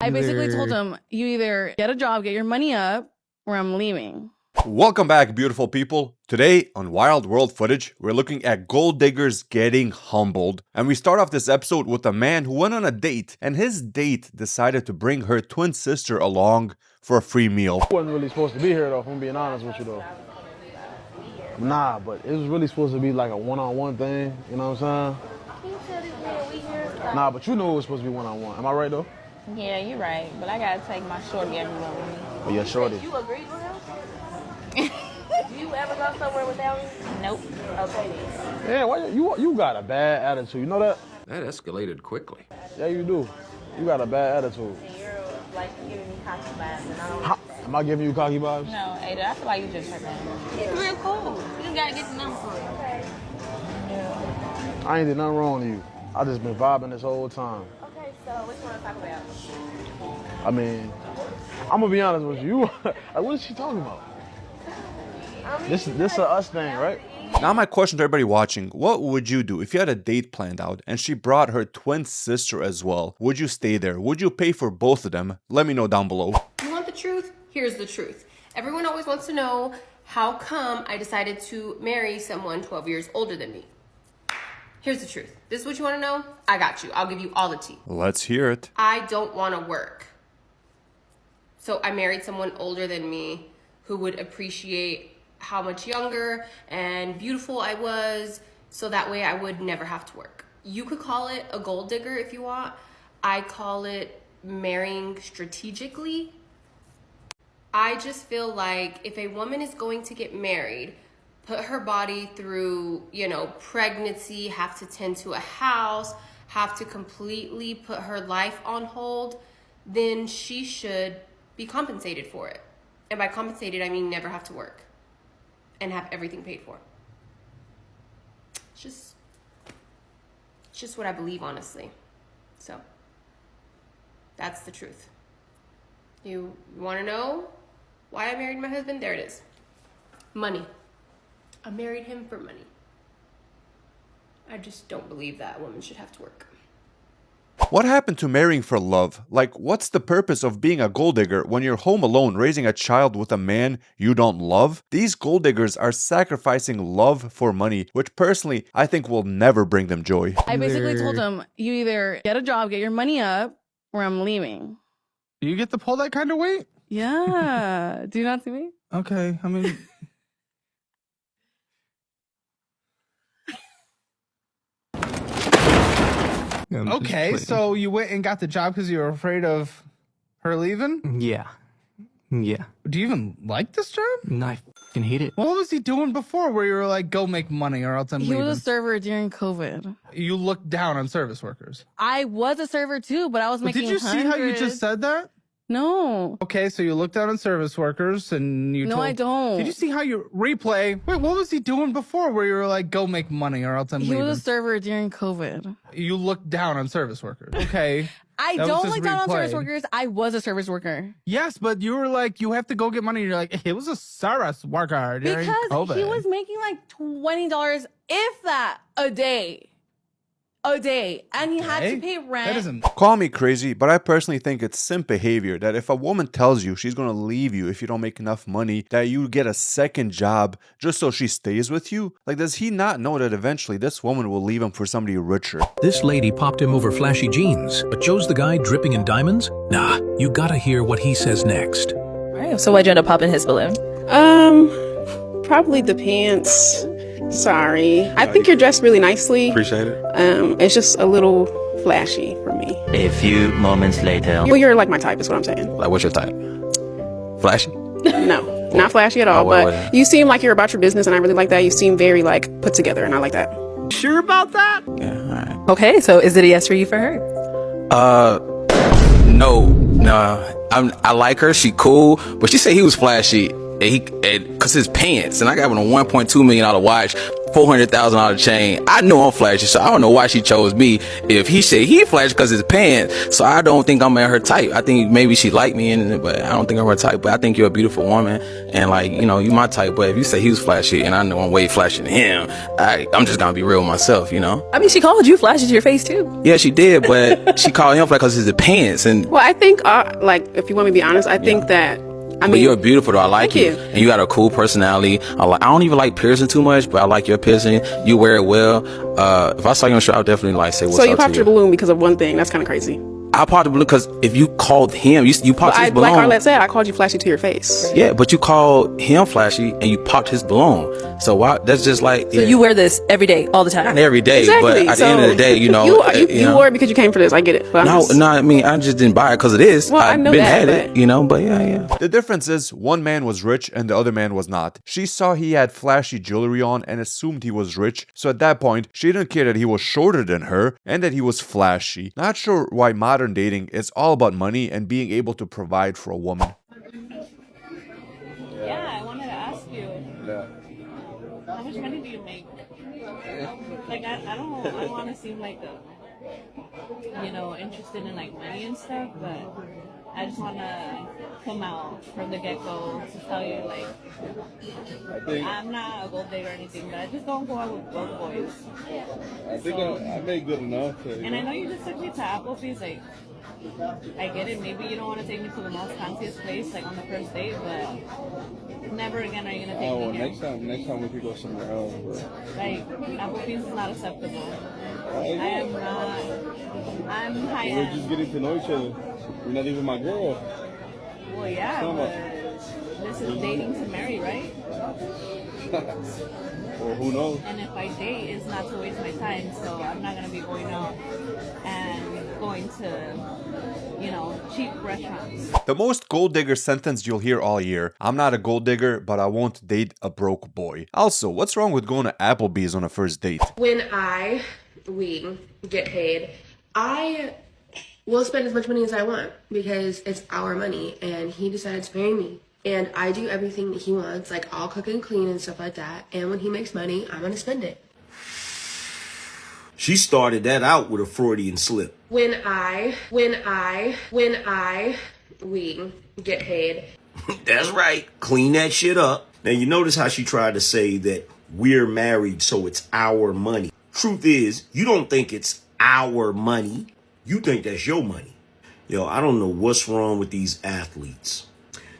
I basically told him, you either get a job, get your money up, or I'm leaving. Welcome back, beautiful people. Today on Wild World Footage, we're looking at gold diggers getting humbled. And we start off this episode with a man who went on a date, and his date decided to bring her twin sister along for a free meal. I wasn't really supposed to be here though, if I'm being honest with you though. Nah, but it was really supposed to be like a one-on-one thing, you know what I'm saying? Can you tell this man we here? Nah, but you knew it was supposed to be one-on-one. Am I right though? Yeah, you're right. But I gotta take my shorty everywhere with me. Oh yeah, shorty. You agreed with him? Do you ever go somewhere without me? Nope. Okay then. Yeah, why you got a bad attitude, you know that? That escalated quickly. Yeah, you do. You got a bad attitude. And you're like giving me cocky vibes and I don't How, am I giving you cocky vibes? No, Ada, I feel like you just tripping. He's real cool. You just gotta get to know him. Okay. Yeah. I ain't did nothing wrong to you. I just been vibing this whole time. Okay, so what you wanna talk about? I mean, I'm gonna be honest with you. Like, what is she talking about? This a us thing, right? Now my question to everybody watching, what would you do if you had a date planned out and she brought her twin sister as well? Would you stay there? Would you pay for both of them? Let me know down below. You want the truth? Here's the truth. Everyone always wants to know how come I decided to marry someone 12 years older than me. Here's the truth. This is what you want to know? I got you. I'll give you all the tea. Let's hear it. I don't want to work. So I married someone older than me who would appreciate how much younger and beautiful I was, so that way I would never have to work. You could call it a gold digger if you want. I call it marrying strategically. I just feel like if a woman is going to get married, put her body through, pregnancy, have to tend to a house, have to completely put her life on hold, then she should be compensated for it. And by compensated, I mean never have to work and have everything paid for. It's just what I believe, honestly. So that's the truth. You want to know why I married my husband? There it is. Money. I married him for money. I just don't believe that a woman should have to work. What happened to marrying for love? Like, what's the purpose of being a gold digger when you're home alone raising a child with a man you don't love? These gold diggers are sacrificing love for money, which personally I think will never bring them joy. I basically told him, you either get a job, get your money up, or I'm leaving. You get to pull that kind of weight? Yeah. Do you not see me? Okay, I mean... Okay, so you went and got the job because you were afraid of her leaving? Yeah. Do you even like this job? No, I fucking hate it. What was he doing before where you were like, go make money or else I'm He leaving? was a server during COVID. You looked down on service workers. I was a server too, but I was making Did you see how you just said that? No. Okay, so you looked down on service workers and you No, I don't. Did you see how you replay? Wait, what was he doing before where you were like, go make money or else I'm He leaving? was a server during COVID. You looked down on service workers. Okay. I That was don't his like down on service replay. workers. I was a service worker. Yes, but you were like, you have to go get money. And you're like, it was a service worker during Because COVID. he was making like $20, if that, a day. A day. And he had to pay rent. That isn't... Call me crazy, but I personally think it's simp behavior that if a woman tells you she's gonna leave you if you don't make enough money, that you get a second job just so she stays with you? Like, does he not know that eventually this woman will leave him for somebody richer? This lady popped him over flashy jeans, but Joe's the guy dripping in diamonds? Nah, you gotta hear what he says next. So why'd you end up popping his balloon? Probably the pants. Sorry. I think you're dressed really nicely. Appreciate it. It's just a little flashy for me. A few moments later. Well, you're like my type is what I'm saying. Like, what's your type? Flashy? No, not flashy at all, but you seem like you're about your business and I really like that. You seem very like put together and I like that. Sure about that? Yeah, all right. Okay, so is it a yes for you for her? No. I like her. She cool, but she said he was flashy. cause his pants, and I got him a $1.2 million watch, $400,000 chain. I know I'm flashy, so I don't know why she chose me. If he said he flashy because his pants, so I don't think I'm at her type. I think maybe she liked me, but I don't think I'm her type. But I think you're a beautiful woman, and like, you know, you my type. But if you say he was flashy, and I know I'm way flashier than him, I'm just gonna be real with myself, you know. I mean, she called you flashy to your face too. Yeah, she did, but she called him flashy because of his pants. And Well, I think, like, if you want me to be honest, I think that. But you're beautiful though. I like you. And you got a cool personality. I don't even like piercing too much, but I like your piercing. You wear it well. If I saw you on the show, I would definitely like say what's up to you. So you popped your balloon because of one thing. That's kind of crazy. I popped the balloon because if you called him, you popped his balloon. Like Arlette said, I called you flashy to your face. Yeah, but you called him flashy and you popped his balloon. So why? That's just like. So you wear this every day, all the time. Not every day, exactly. but at the end of the day, you know. You wore it because you came for this. I get it. No, I mean, I just didn't buy it because of this. Well, I know been that, had it, you know. But yeah. The difference is one man was rich and the other man was not. She saw he had flashy jewelry on and assumed he was rich. So at that point, she didn't care that he was shorter than her and that he was flashy. Not sure why modern dating is all about money and being able to provide for a woman. Yeah, I wanted to ask you. How much money do you make? Like, I don't want to seem like interested in like money and stuff, but I just want to come out from the get-go to tell you, like, I'm not a gold digger or anything, but I just don't go out with broke boys. I think I made good enough. And I know you just took me to Applebee's, like, I get it. Maybe you don't want to take me to the most fanciest place, like on the first date, but never again are you gonna take me here. Next time we could go somewhere else. But. Like, Applebee's is not acceptable. I'm high end. We're just getting to know each other. You're not even my girl. Well, yeah, but this is dating to marry, right? Well, who knows? And if I date, it's not to waste my time, so I'm not gonna be going out and going to, cheap restaurants. The most gold digger sentence you'll hear all year. I'm not a gold digger, but I won't date a broke boy. Also, what's wrong with going to Applebee's on a first date? When we get paid, I will spend as much money as I want because it's our money and he decided to marry me. And I do everything that he wants, like I'll cook and clean and stuff like that. And when he makes money, I'm gonna spend it. She started that out with a Freudian slip. When we get paid. That's right. Clean that shit up. Now you notice how she tried to say that we're married, so it's our money. Truth is, you don't think it's our money. You think that's your money. Yo, I don't know what's wrong with these athletes.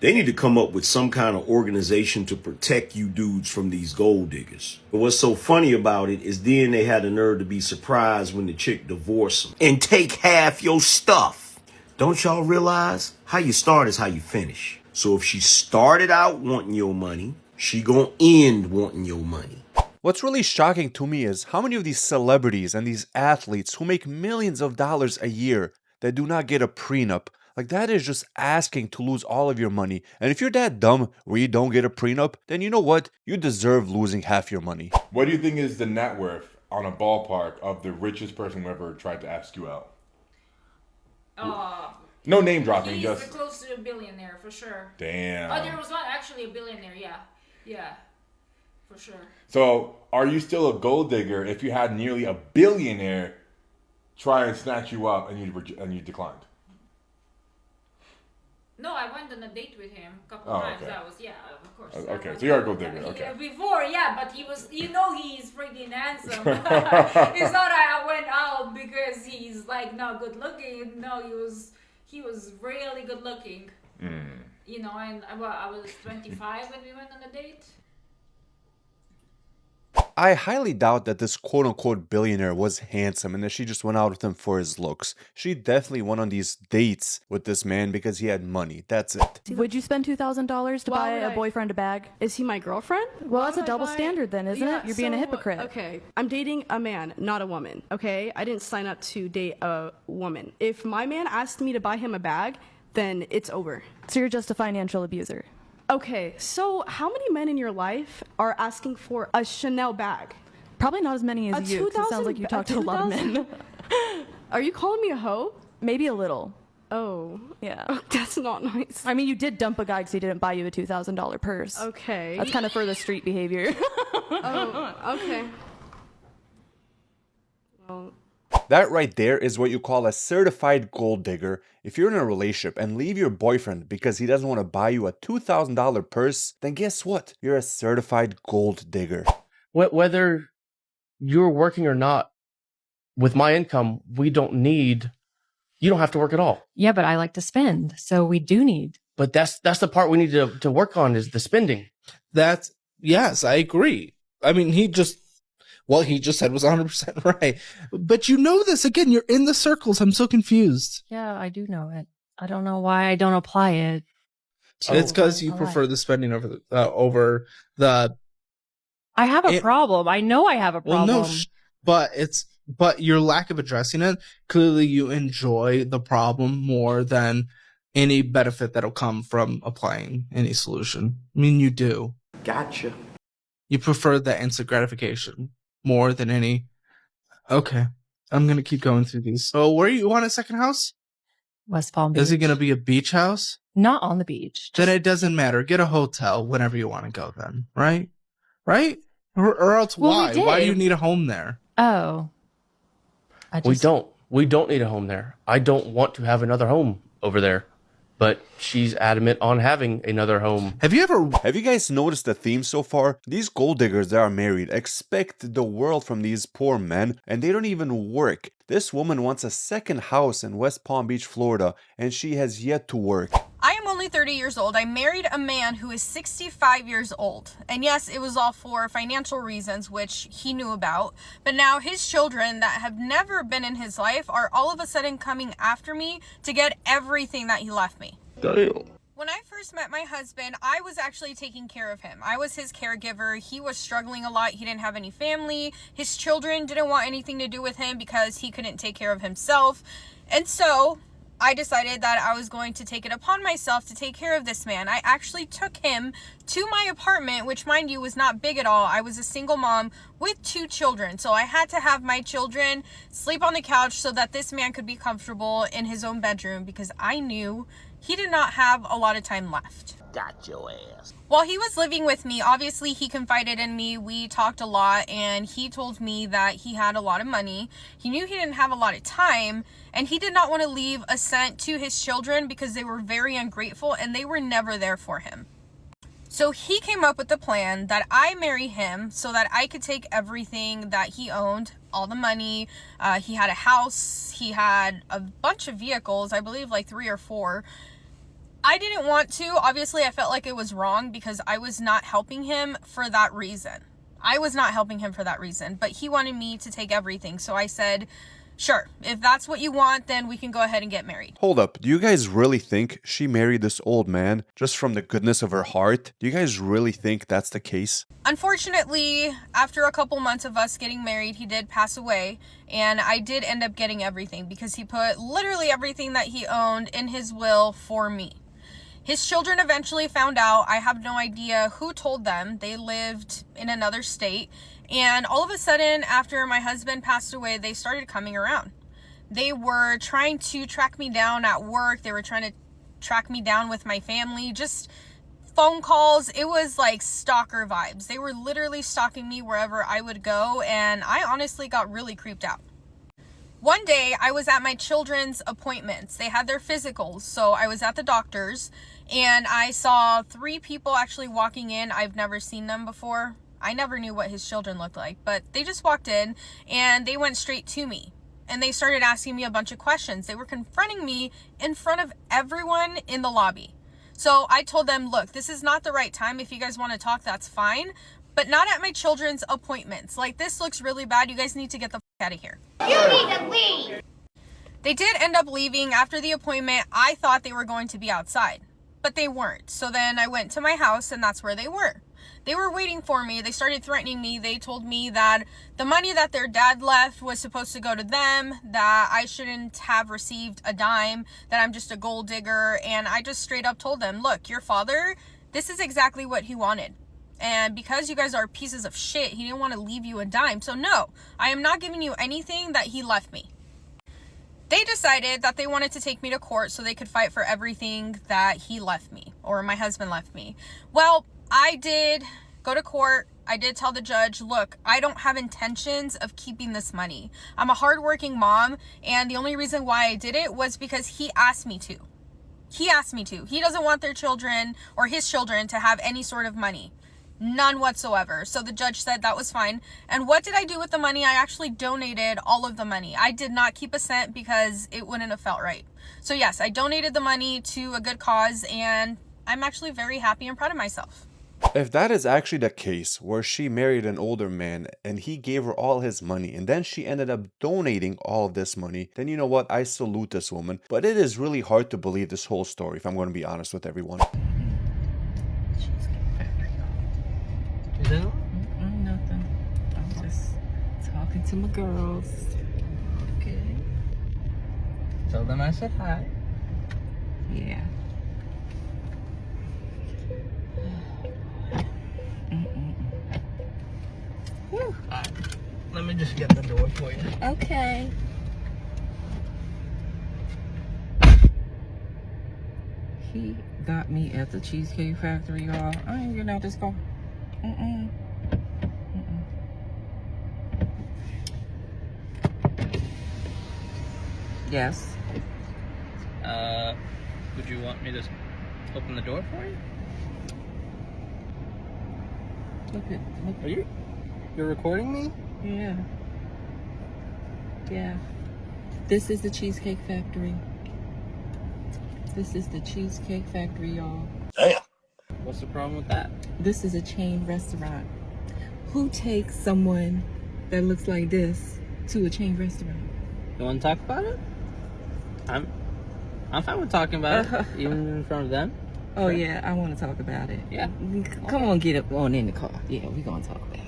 They need to come up with some kind of organization to protect you dudes from these gold diggers. But what's so funny about it is then they had the nerve to be surprised when the chick divorced them and take half your stuff. Don't y'all realize how you start is how you finish? So if she started out wanting your money, she gonna end wanting your money. What's really shocking to me is how many of these celebrities and these athletes who make millions of dollars a year that do not get a prenup. Like, that is just asking to lose all of your money. And if you're that dumb where you don't get a prenup, then you know what? You deserve losing half your money. What do you think is the net worth on a ballpark of the richest person who ever tried to ask you out? No name dropping, he's just close to a billionaire for sure. Damn. Oh, there was one actually a billionaire. Yeah, for sure. So, are you still a gold digger if you had nearly a billionaire try and snatch you up and you declined? No, I went on a date with him a couple times. Okay. That was, of course. Okay, so you're a gold digger. Okay. Before, but he was, he's freaking handsome. It's not I went out because he's like not good looking. No, he was really good looking. And I was 25 when we went on a date. I highly doubt that this quote-unquote billionaire was handsome and that she just went out with him for his looks. She definitely went on these dates with this man because he had money. That's it. Would you spend $2,000 to buy a boyfriend a bag? Is he my girlfriend? Well, that's a double standard then, isn't it? You're being a hypocrite. Okay, I'm dating a man, not a woman, okay? I didn't sign up to date a woman. If my man asked me to buy him a bag, then it's over. So you're just a financial abuser. Okay, so how many men in your life are asking for a Chanel bag? Probably not as many as you. 'Cause it sounds like you talk to a lot of men. Are you calling me a hoe? Maybe a little. Oh. Yeah. That's not nice. I mean, you did dump a guy because he didn't buy you a $2,000 purse. Okay. That's kind of for the street behavior. Oh, okay. Well, That right there is what you call a certified gold digger. If you're in a relationship and leave your boyfriend because he doesn't want to buy you a $2,000 purse, then guess what? You're a certified gold digger. Whether you're working or not, with my income, you don't have to work at all. Yeah, but I like to spend, so we do need. But that's the part we need to work on is the spending. Yes, I agree. I mean, he just said was 100% right. But you know this. Again, you're in the circles. I'm so confused. Yeah, I do know it. I don't know why I don't apply it. It's because you prefer the spending over the. I have a problem. I know I have a problem. Well, no, but your lack of addressing it, clearly you enjoy the problem more than any benefit that'll come from applying any solution. I mean, you do. Gotcha. You prefer the instant gratification more than any. Okay. I'm going to keep going through these. So where you want a second house? West Palm Beach. Is it going to be a beach house? Not on the beach. Then it doesn't matter. Get a hotel whenever you want to go then, right? Right? Or else why? Why do you need a home there? Oh. We don't need a home there. I don't want to have another home over there. But she's adamant on having another home. Have you guys noticed the theme so far? These gold diggers that are married expect the world from these poor men, and they don't even work. This woman wants a second house in West Palm Beach, Florida, and she has yet to work. I am only 30 years old. I married a man who is 65 years old. And yes, it was all for financial reasons, which he knew about. But now his children that have never been in his life are all of a sudden coming after me to get everything that he left me. Damn. When I first met my husband, I was actually taking care of him. I was his caregiver. He was struggling a lot. He didn't have any family. His children didn't want anything to do with him because he couldn't take care of himself. And so I decided that I was going to take it upon myself to take care of this man. I actually took him to my apartment, which mind you was not big at all. I was a single mom with 2 children. So I had to have my children sleep on the couch so that this man could be comfortable in his own bedroom because I knew he did not have a lot of time left. Got your ass. While he was living with me, obviously he confided in me. We talked a lot and he told me that he had a lot of money. He knew he didn't have a lot of time and he did not want to leave a cent to his children because they were very ungrateful and they were never there for him. So he came up with the plan that I marry him so that I could take everything that he owned, all the money. He had a house, he had a bunch of vehicles, I believe like 3 or 4. I didn't want to. Obviously, I felt like it was wrong because I was not helping him for that reason. But he wanted me to take everything. So I said, sure, if that's what you want, then we can go ahead and get married. Hold up, do you guys really think she married this old man just from the goodness of her heart? Do you guys really think that's the case? Unfortunately, after a couple months of us getting married, he did pass away, and I did end up getting everything because he put literally everything that he owned in his will for me. His children eventually found out. I have no idea who told them. They lived in another state. And all of a sudden, after my husband passed away, they started coming around. They were trying to track me down at work. They were trying to track me down with my family. Just phone calls. It was like stalker vibes. They were literally stalking me wherever I would go. And I honestly got really creeped out. One day, I was at my children's appointments. They had their physicals, so I was at the doctor's, and I saw 3 people actually walking in. I've never seen them before. I never knew what his children looked like, but they just walked in, and they went straight to me, and they started asking me a bunch of questions. They were confronting me in front of everyone in the lobby. So I told them, look, this is not the right time. If you guys want to talk, that's fine, but not at my children's appointments. Like, this looks really bad. You guys need to get the out of here. You need to leave. They did end up leaving after the appointment. I thought they were going to be outside, but they weren't. So then I went to my house and that's where they were. They were waiting for me. They started threatening me. They told me that the money that their dad left was supposed to go to them, that I shouldn't have received a dime, that I'm just a gold digger. And I just straight up told them, look, your father, this is exactly what he wanted. And because you guys are pieces of shit, he didn't want to leave you a dime. So no, I am not giving you anything that he left me. They decided that they wanted to take me to court so they could fight for everything that he left me, or my husband left me. Well, I did go to court. I did tell the judge, look, I don't have intentions of keeping this money. I'm a hardworking mom, and the only reason why I did it was because he asked me to. He asked me to. He doesn't want their children or his children to have any sort of money. None whatsoever. So the judge said that was fine. And what did I do with the money? I actually donated all of the money. I did not keep a cent because it wouldn't have felt right. So yes, I donated the money to a good cause, and I'm actually very happy and proud of myself. If that is actually the case, where she married an older man and he gave her all his money and then she ended up donating all of this money, then you know what? I salute this woman. But it is really hard to believe this whole story, if I'm going to be honest with everyone. Nothing. I'm just talking to my girls. Okay. Tell them I said hi. Yeah. Alright. Let me just get the door for you. Okay. He got me at the Cheesecake Factory, y'all. I ain't getting out this car. Yes. Would you want me to open the door for you? Are you're recording me? Yeah. Yeah. This is the Cheesecake Factory. This is the Cheesecake Factory, y'all. Damn. What's the problem with that? This is a chain restaurant. Who takes someone that looks like this to a chain restaurant? You want to talk about it? I'm fine with talking about it, even in front of them. Oh yeah, I want to talk about it. Yeah. Come on, get up on in the car. Yeah, we're gonna talk about it.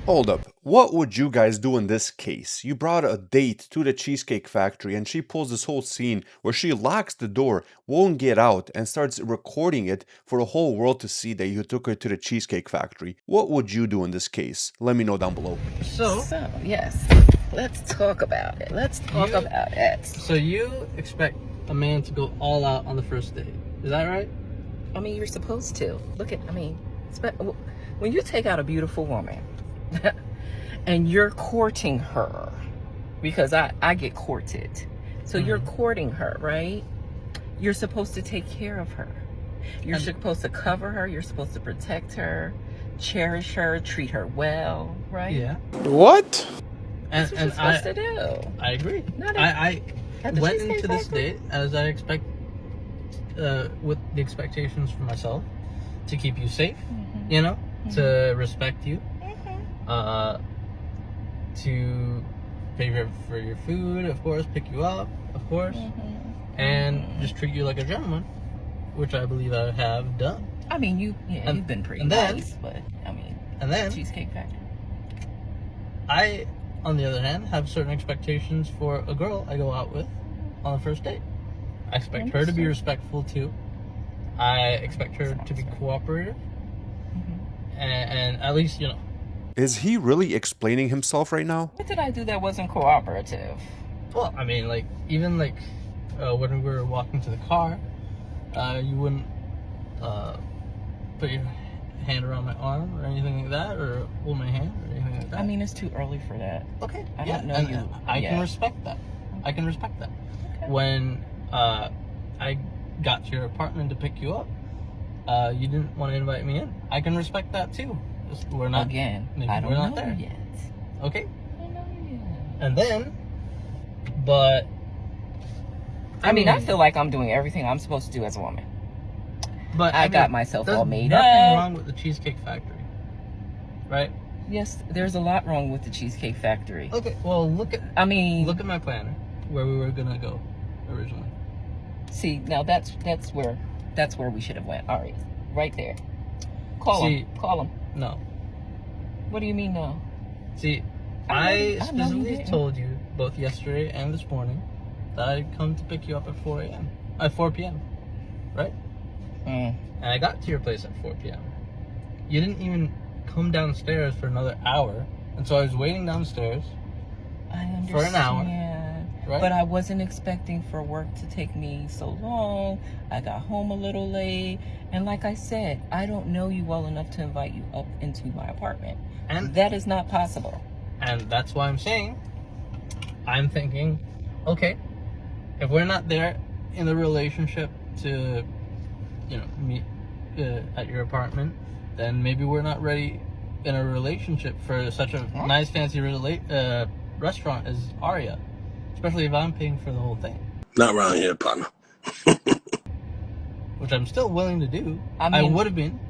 Hold up. What would you guys do in this case? You brought a date to the Cheesecake Factory and she pulls this whole scene where she locks the door, won't get out, and starts recording it for the whole world to see that you took her to the Cheesecake Factory. What would you do in this case? Let me know down below. So yes, let's talk about it. Let's talk about it. So you expect a man to go all out on the first date. Is that right? I mean, you're supposed to. Look at, when you take out a beautiful woman and you're courting her, because I get courted. So you're courting her, right? You're supposed to take care of her. You're supposed to cover her. You're supposed to protect her, cherish her, treat her well, right? Yeah. What? That's what you're supposed to do. I agree. Not I at the went Cheesecake into this Factory? date as I expect, with the expectations for myself, to keep you safe, you know, to respect you, to pay for your food, of course, pick you up, of course, and just treat you like a gentleman, which I believe I have done. I mean, you've been pretty nice, but I mean, and then Cheesecake Factory. I, on the other hand, have certain expectations for a girl I go out with on the first date. I expect her to be respectful too. I expect her to be cooperative, and at least, you know. Is he really explaining himself right now? What did I do that wasn't cooperative? Well, I mean, like, even like when we were walking to the car, you wouldn't put your hand around my arm or anything like that, or hold my hand or anything like that. I mean, it's too early for that. Okay. I don't know you. I can respect that. I can respect that. Okay. When I got to your apartment to pick you up, you didn't want to invite me in. I can respect that too. We're not again. Maybe I don't we're not know there yet. Okay. I don't know yet. And then, but I mean, I feel like I'm doing everything I'm supposed to do as a woman. But I got myself all made up. up. There's nothing wrong with the Cheesecake Factory, right? Yes, there's a lot wrong with the Cheesecake Factory. Okay, well, look at my planner, where we were gonna go originally. See, now that's where we should have went. All right there. Call him. No. What do you mean no? See, I specifically told you both yesterday and this morning that I'd come to pick you up at 4 p.m. Right? And I got to your place at 4 p.m. You didn't even come downstairs for another hour, and so I was waiting downstairs I understand. For an hour. Right? But I wasn't expecting for work to take me so long. I got home a little late. And like I said, I don't know you well enough to invite you up into my apartment. And that is not possible. And that's why I'm saying, I'm thinking, okay, if we're not there in the relationship to, meet at your apartment, then maybe we're not ready in a relationship for such a nice, fancy restaurant as Aria. Especially if I'm paying for the whole thing. Not around here, partner. Which I'm still willing to do. I would have been.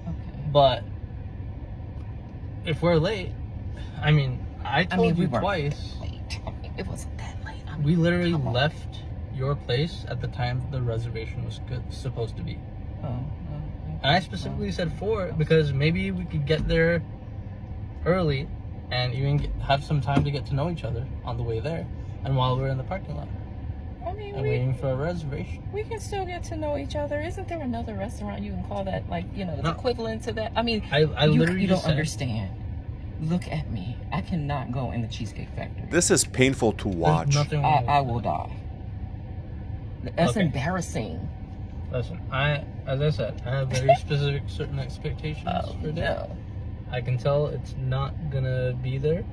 Okay. But if we're late, I told you twice. It wasn't that late. We literally left your place at the time the reservation was supposed to be. And I specifically said 4 because maybe we could get there early and even have some time to get to know each other on the way there. And while we're in the parking lot. Waiting for a reservation. We can still get to know each other. Isn't there another restaurant you can call that, equivalent to that? I literally you don't understand. Look at me. I cannot go in the Cheesecake Factory. This is painful to watch. I will die. That's embarrassing. Listen, as I said, I have very specific certain expectations for that. No. I can tell it's not gonna be there.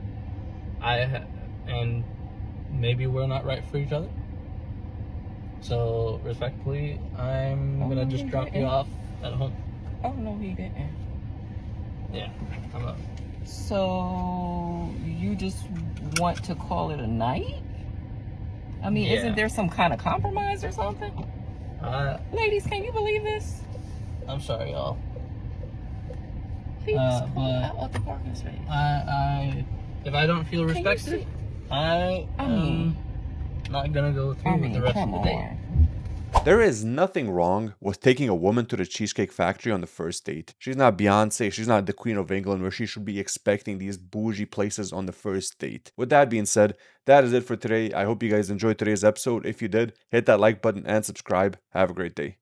And maybe we're not right for each other. So, respectfully, I'm gonna just drop you off at home. Oh, no, he didn't. Yeah, I'm up. So, you just want to call it a night? Isn't there some kind of compromise or something? Ladies, can you believe this? I'm sorry, y'all. Please pull out of the parking space. If I don't feel respected, I'm not gonna go through with the rest of the day. There is nothing wrong with taking a woman to the Cheesecake Factory on the first date. She's not Beyonce, she's not the Queen of England where she should be expecting these bougie places on the first date. With that being said, that is it for today. I hope you guys enjoyed today's episode. If you did, hit that like button and subscribe. Have a great day.